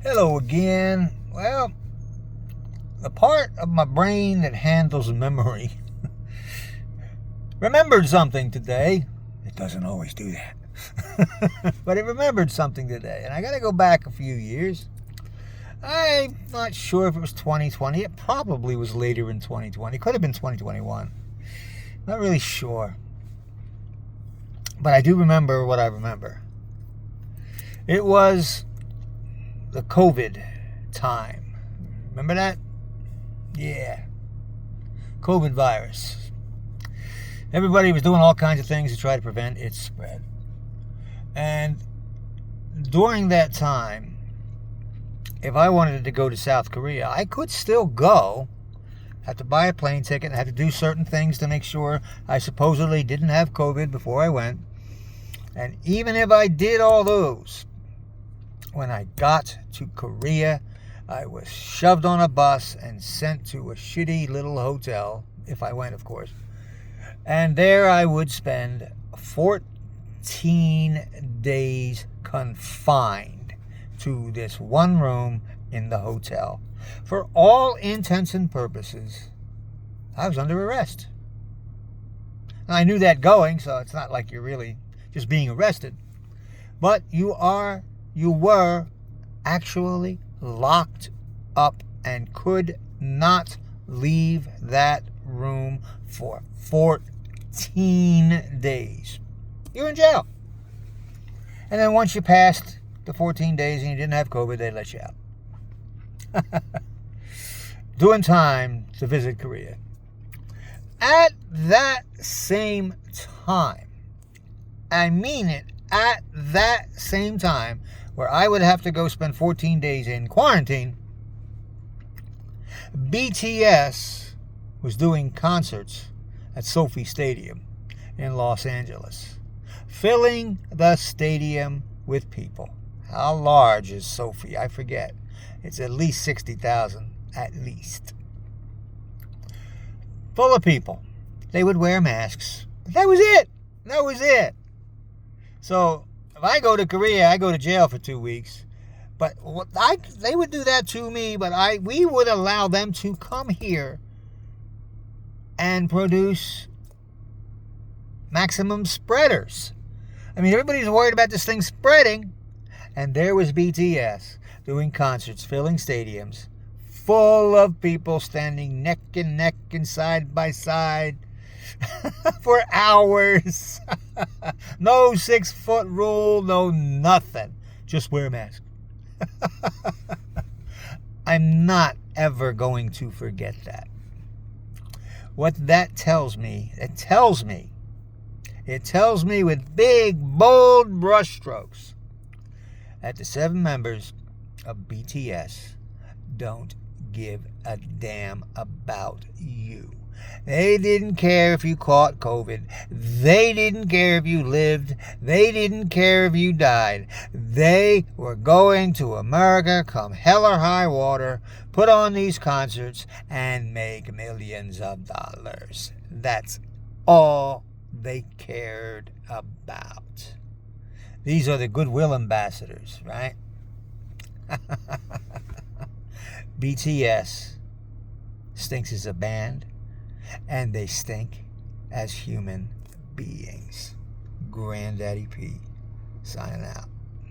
Hello again. Well, the part of my brain that handles memory remembered something today. It doesn't always do that. But it remembered something today. And I got to go back a few years. I'm not sure if it was 2020. It probably was later in 2020. It could have been 2021. Not really sure. But I do remember what I remember. It was the COVID time. Remember that? Yeah. COVID virus. Everybody was doing all kinds of things to try to prevent its spread. And during that time, if I wanted to go to South Korea, I could still go. Had to buy a plane ticket and had to do certain things to make sure I supposedly didn't have COVID before I went. And even if I did all those, when I got to Korea, I was shoved on a bus and sent to a shitty little hotel, if I went, of course. And there I would spend 14 days confined to this one room in the hotel. For all intents and purposes, I was under arrest. Now, I knew that going, so it's not like you're really just being arrested. But you were actually locked up and could not leave that room for 14 days. You're in jail. And then once you passed the 14 days and you didn't have COVID, they let you out. Doing time to visit Korea. At that same time, I mean it, at that same time, where I would have to go spend 14 days in quarantine, BTS was doing concerts at SoFi Stadium in Los Angeles, filling the stadium with people. How large is SoFi? I forget. It's at least 60,000, at least. Full of people. They would wear masks. But that was it. That was it. So if I go to Korea, I go to jail for 2 weeks. But they would do that to me, but we would allow them to come here and produce maximum spreaders. I mean, everybody's worried about this thing spreading. And there was BTS doing concerts, filling stadiums, full of people standing neck and neck and side by side for hours. No 6-foot rule, no nothing. Just wear a mask. I'm not ever going to forget that. What that tells me, it tells me with big, bold brushstrokes that the 7 members of BTS don't give a damn about you. They didn't care if you caught COVID. They didn't care if you lived. They didn't care if you died. They were going to America come hell or high water, put on these concerts, and make millions of dollars. That's all they cared about. These are the goodwill ambassadors, right? BTS stinks as a band, and they stink as human beings. Granddaddy P signing out.